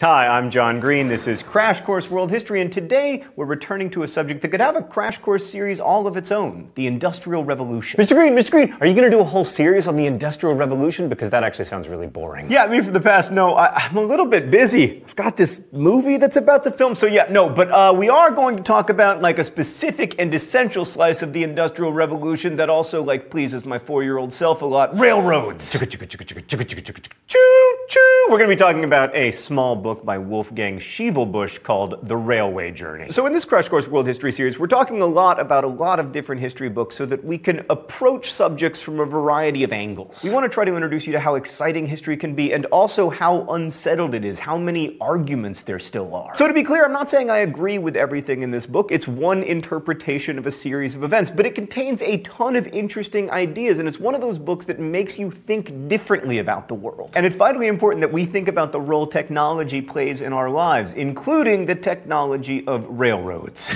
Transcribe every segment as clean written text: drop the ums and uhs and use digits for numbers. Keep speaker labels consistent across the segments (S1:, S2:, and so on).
S1: Hi, I'm John Green. This is Crash Course World History, and today we're returning to a subject that could have a Crash Course series all of its own, the Industrial Revolution.
S2: Mr. Green, are you going to do a whole series on the Industrial Revolution? Because that actually sounds really boring.
S1: Yeah, me for the past, no, I'm a little bit busy. I've got this movie that's about to film, so yeah, no, but we are going to talk about like a specific and essential slice of the Industrial Revolution that also like pleases my 4-year-old self a lot, railroads. Choo-choo! We're going to be talking about a small book by Wolfgang Schivelbusch called The Railway Journey. So in this Crash Course World History series, we're talking a lot about a lot of different history books so that we can approach subjects from a variety of angles. We want to try to introduce you to how exciting history can be and also how unsettled it is, how many arguments there still are. So to be clear, I'm not saying I agree with everything in this book. It's one interpretation of a series of events, but it contains a ton of interesting ideas, and it's one of those books that makes you think differently about the world. And it's vitally important that we think about the role technology plays in our lives, including the technology of railroads.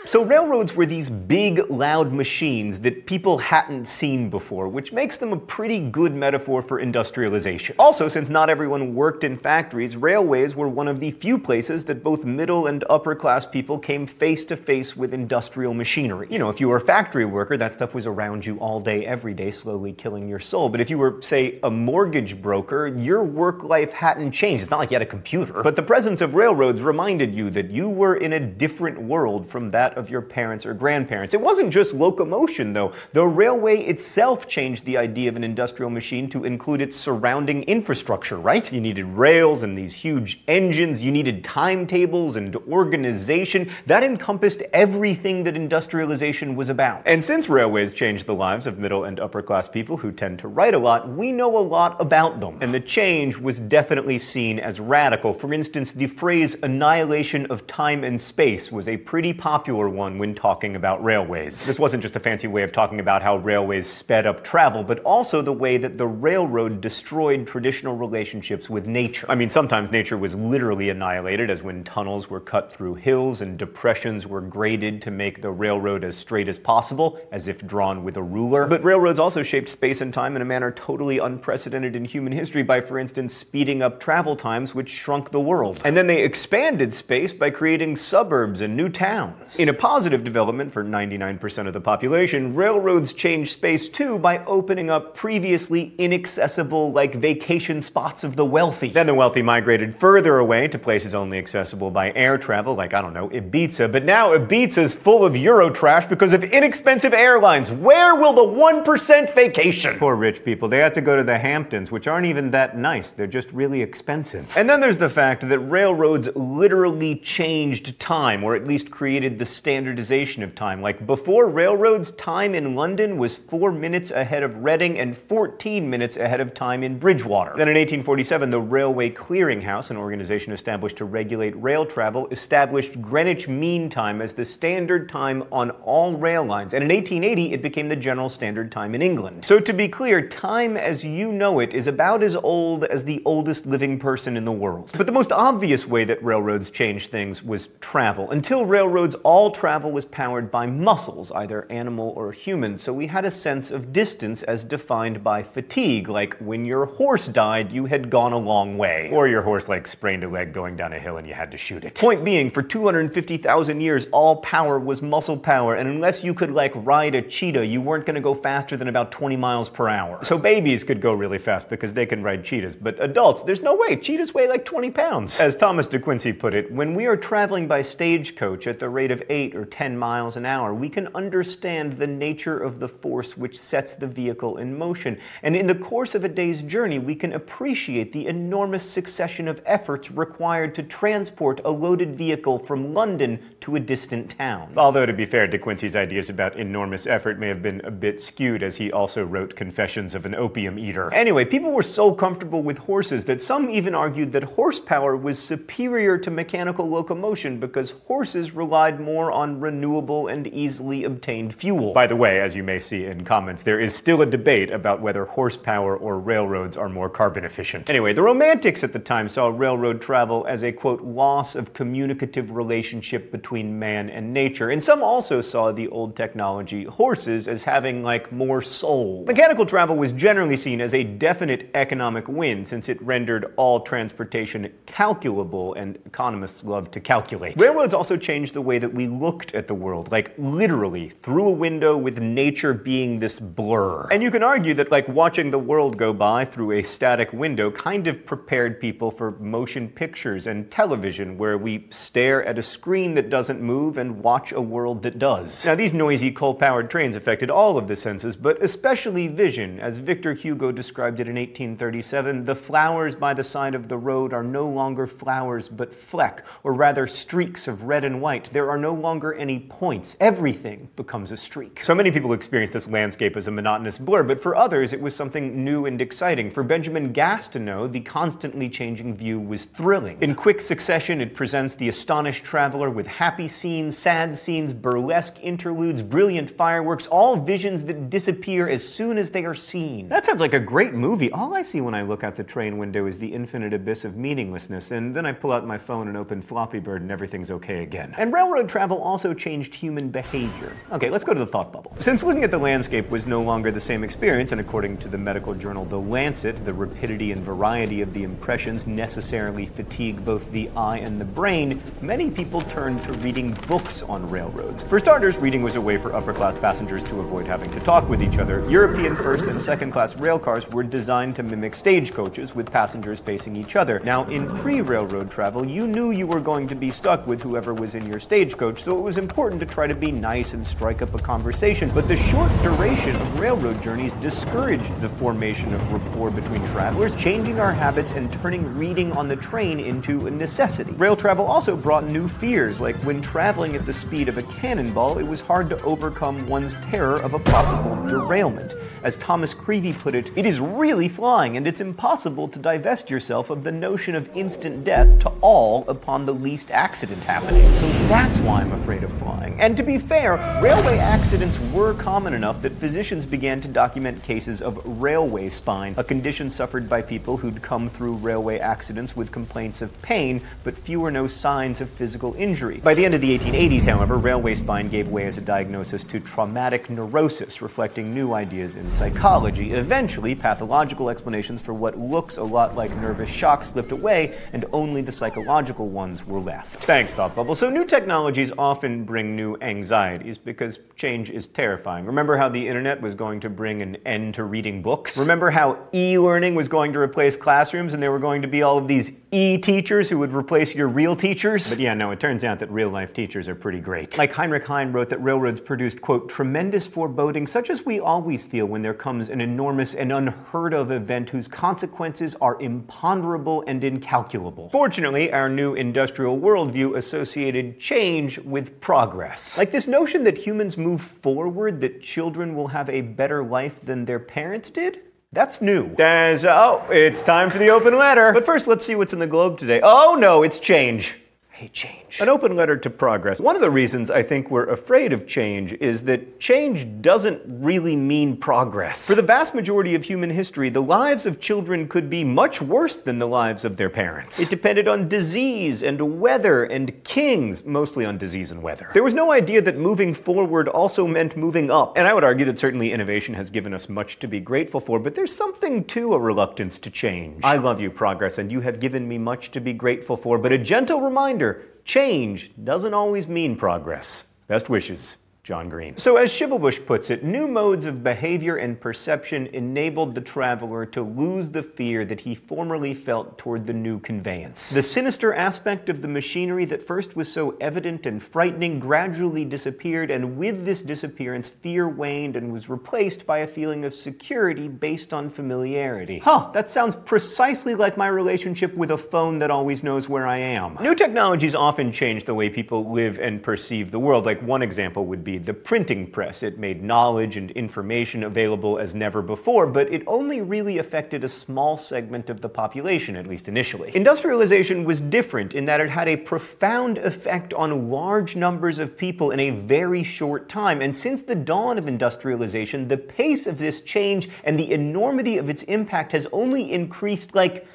S1: So railroads were these big, loud machines that people hadn't seen before, which makes them a pretty good metaphor for industrialization. Also, since not everyone worked in factories, railways were one of the few places that both middle and upper class people came face to face with industrial machinery. You know, if you were a factory worker, that stuff was around you all day, every day, slowly killing your soul. But if you were, say, a mortgage broker, your work life hadn't changed. It's not like you had a computer. But the presence of railroads reminded you that you were in a different world from that of your parents or grandparents. It wasn't just locomotion, though. The railway itself changed the idea of an industrial machine to include its surrounding infrastructure, right? You needed rails and these huge engines. You needed timetables and organization. That encompassed everything that industrialization was about. And since railways changed the lives of middle and upper class people who tend to write a lot, we know a lot about them. And the change was definitely seen as radical. For instance, the phrase annihilation of time and space was a pretty popular one when talking about railways. This wasn't just a fancy way of talking about how railways sped up travel, but also the way that the railroad destroyed traditional relationships with nature. I mean, sometimes nature was literally annihilated, as when tunnels were cut through hills and depressions were graded to make the railroad as straight as possible, as if drawn with a ruler. But railroads also shaped space and time in a manner totally unprecedented in human history by, for instance, speeding up travel times, which shrunk the world. And then they expanded space by creating suburbs and new towns. In a positive development for 99% of the population, railroads changed space too by opening up previously inaccessible, like, vacation spots of the wealthy. Then the wealthy migrated further away to places only accessible by air travel, like, I don't know, Ibiza. But now Ibiza's full of Eurotrash because of inexpensive airlines. Where will the 1% vacation? Poor rich people. They had to go to the Hamptons, which aren't even that nice. They're just really expensive. And then there's the fact that railroads literally changed time, or at least created the standardization of time. Like, before railroads, time in London was 4 minutes ahead of Reading and 14 minutes ahead of time in Bridgewater. Then in 1847, the Railway Clearinghouse, an organization established to regulate rail travel, established Greenwich Mean Time as the standard time on all rail lines. And in 1880, it became the general standard time in England. So to be clear, time as you know it is about as old as the oldest living person in the world. But the most obvious way that railroads changed things was travel. Until railroads, all travel was powered by muscles, either animal or human, so we had a sense of distance as defined by fatigue, like when your horse died, you had gone a long way. Or your horse, like, sprained a leg going down a hill and you had to shoot it. Point being, for 250,000 years, all power was muscle power, and unless you could, like, ride a cheetah, you weren't going to go faster than about 20 miles per hour. So babies could go really fast because they can ride cheetahs, but adults, there's no way. Cheetahs weigh like 20 pounds. As Thomas de Quincey put it, when we are traveling by stagecoach at the rate of 8 or 10 miles an hour, we can understand the nature of the force which sets the vehicle in motion. And in the course of a day's journey, we can appreciate the enormous succession of efforts required to transport a loaded vehicle from London to a distant town. Although, to be fair, de Quincey's ideas about enormous effort may have been a bit skewed, as he also wrote Confessions of an Opium Eater. Anyway, people were so comfortable with horses that some even argued that horsepower was superior to mechanical locomotion because horses relied more more on renewable and easily obtained fuel. By the way, as you may see in comments, there is still a debate about whether horsepower or railroads are more carbon efficient. Anyway, the Romantics at the time saw railroad travel as a, quote, loss of communicative relationship between man and nature, and some also saw the old technology, horses, as having, like, more soul. Mechanical travel was generally seen as a definite economic win, since it rendered all transportation calculable, and economists love to calculate. Railroads also changed the way that we looked at the world, like literally through a window, with nature being this blur. And you can argue that, like, watching the world go by through a static window kind of prepared people for motion pictures and television, where we stare at a screen that doesn't move and watch a world that does. Now, these noisy coal-powered trains affected all of the senses, but especially vision. As Victor Hugo described it in 1837, the flowers by the side of the road are no longer flowers but fleck, or rather streaks of red and white. There are no longer any points. Everything becomes a streak. So many people experience this landscape as a monotonous blur, but for others it was something new and exciting. For Benjamin Gastineau, the constantly changing view was thrilling. In quick succession, it presents the astonished traveler with happy scenes, sad scenes, burlesque interludes, brilliant fireworks, all visions that disappear as soon as they are seen. That sounds like a great movie. All I see when I look out the train window is the infinite abyss of meaninglessness, and then I pull out my phone and open Floppy Bird and everything's okay again. And railroad travel also changed human behavior. Okay, let's go to the thought bubble. Since looking at the landscape was no longer the same experience, and according to the medical journal The Lancet, the rapidity and variety of the impressions necessarily fatigue both the eye and the brain, many people turned to reading books on railroads. For starters, reading was a way for upper-class passengers to avoid having to talk with each other. European first and second-class railcars were designed to mimic stagecoaches, with passengers facing each other. Now, in pre-railroad travel, you knew you were going to be stuck with whoever was in your stagecoach, so it was important to try to be nice and strike up a conversation. But the short duration of railroad journeys discouraged the formation of rapport between travelers, changing our habits and turning reading on the train into a necessity. Rail travel also brought new fears, like when traveling at the speed of a cannonball, it was hard to overcome one's terror of a possible derailment. As Thomas Creevey put it, it is really flying, and it's impossible to divest yourself of the notion of instant death to all upon the least accident happening. So that's why I'm afraid of flying. And to be fair, railway accidents were common enough that physicians began to document cases of railway spine, a condition suffered by people who'd come through railway accidents with complaints of pain, but few or no signs of physical injury. By the end of the 1880s, however, railway spine gave way as a diagnosis to traumatic neurosis, reflecting new ideas in psychology. Eventually, pathological explanations for what looks a lot like nervous shock slipped away, and only the psychological ones were left. Thanks, Thought Bubble. So new technologies often bring new anxieties, because change is terrifying. Remember how the internet was going to bring an end to reading books? Remember how e-learning was going to replace classrooms, and there were going to be all of these e-teachers who would replace your real teachers? But yeah, no, it turns out that real-life teachers are pretty great. Like Heinrich Heine wrote that railroads produced, quote, tremendous foreboding, such as we always feel when there comes an enormous and unheard-of event whose consequences are imponderable and incalculable. Fortunately, our new industrial worldview associated change with progress. Like this notion that humans move forward, that children will have a better life than their parents did? That's new. It's time for the open letter. But first, let's see what's in the globe today. Oh no, it's change. I hate change. An open letter to progress. One of the reasons I think we're afraid of change is that change doesn't really mean progress. For the vast majority of human history, the lives of children could be much worse than the lives of their parents. It depended on disease and weather and kings, mostly on disease and weather. There was no idea that moving forward also meant moving up. And I would argue that certainly innovation has given us much to be grateful for, but there's something to a reluctance to change. I love you, progress, and you have given me much to be grateful for, but a gentle reminder, change doesn't always mean progress. Best wishes, John Green. So as Shivelbush puts it, new modes of behavior and perception enabled the traveler to lose the fear that he formerly felt toward the new conveyance. The sinister aspect of the machinery that first was so evident and frightening gradually disappeared, and with this disappearance, fear waned and was replaced by a feeling of security based on familiarity. That sounds precisely like my relationship with a phone that always knows where I am. New technologies often change the way people live and perceive the world. Like one example would be made the printing press. It made knowledge and information available as never before, but it only really affected a small segment of the population, at least initially. Industrialization was different in that it had a profound effect on large numbers of people in a very short time, and since the dawn of industrialization, the pace of this change and the enormity of its impact has only increased like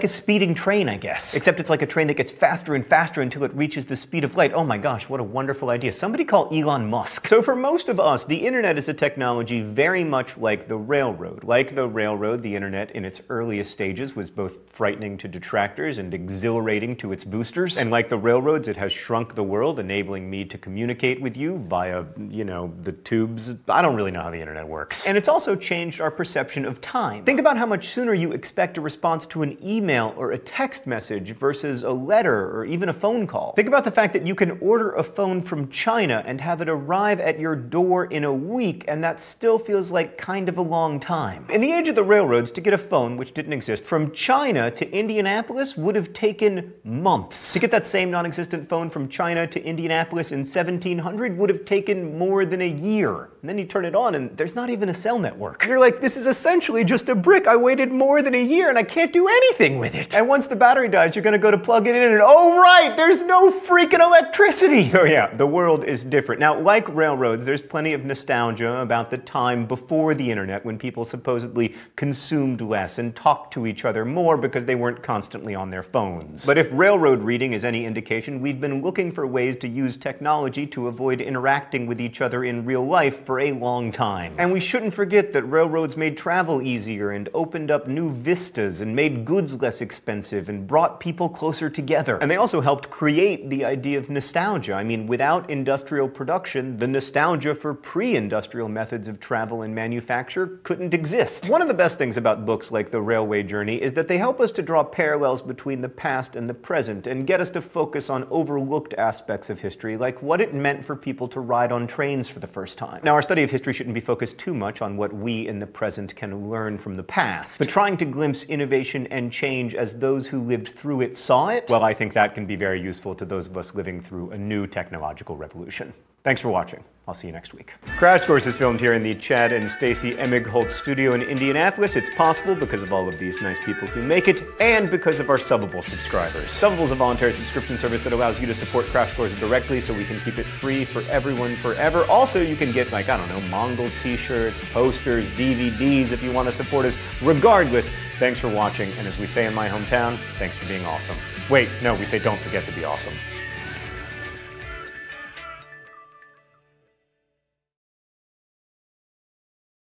S1: a speeding train, I guess. Except it's like a train that gets faster and faster until it reaches the speed of light. Oh my gosh, what a wonderful idea. Somebody call Elon Musk. So for most of us, the internet is a technology very much like the railroad. Like the railroad, the internet in its earliest stages was both frightening to detractors and exhilarating to its boosters. And like the railroads, it has shrunk the world, enabling me to communicate with you via, the tubes. I don't really know how the internet works. And it's also changed our perception of time. Think about how much sooner you expect a response to an email or a text message versus a letter or even a phone call. Think about the fact that you can order a phone from China and have it arrive at your door in a week, and that still feels like kind of a long time. In the age of the railroads, to get a phone, which didn't exist, from China to Indianapolis would have taken months. To get that same non-existent phone from China to Indianapolis in 1700 would have taken more than a year. And then you turn it on and there's not even a cell network. You're like, this is essentially just a brick. I waited more than a year and I can't do anything with it. And once the battery dies, you're gonna go to plug it in and oh right, there's no freaking electricity. So yeah, the world is different. Now, like railroads, there's plenty of nostalgia about the time before the internet when people supposedly consumed less and talked to each other more because they weren't constantly on their phones. But if railroad reading is any indication, we've been looking for ways to use technology to avoid interacting with each other in real life for a long time. And we shouldn't forget that railroads made travel easier and opened up new vistas and made goods less expensive and brought people closer together. And they also helped create the idea of nostalgia. I mean, without industrial production, the nostalgia for pre-industrial methods of travel and manufacture couldn't exist. One of the best things about books like The Railway Journey is that they help us to draw parallels between the past and the present and get us to focus on overlooked aspects of history, like what it meant for people to ride on trains for the first time. Now, our study of history shouldn't be focused too much on what we in the present can learn from the past, but trying to glimpse innovation and change as those who lived through it saw it, well, I think that can be very useful to those of us living through a new technological revolution. Thanks for watching. I'll see you next week. Crash Course is filmed here in the Chad and Stacy Emig-Holt studio in Indianapolis. It's possible because of all of these nice people who make it, and because of our Subbable subscribers. Subbable is a voluntary subscription service that allows you to support Crash Course directly so we can keep it free for everyone forever. Also, you can get, like, I don't know, Mongols t-shirts, posters, DVDs if you want to support us. Regardless, thanks for watching, and as we say in my hometown, thanks for being awesome. Wait, no, we say don't forget to be awesome.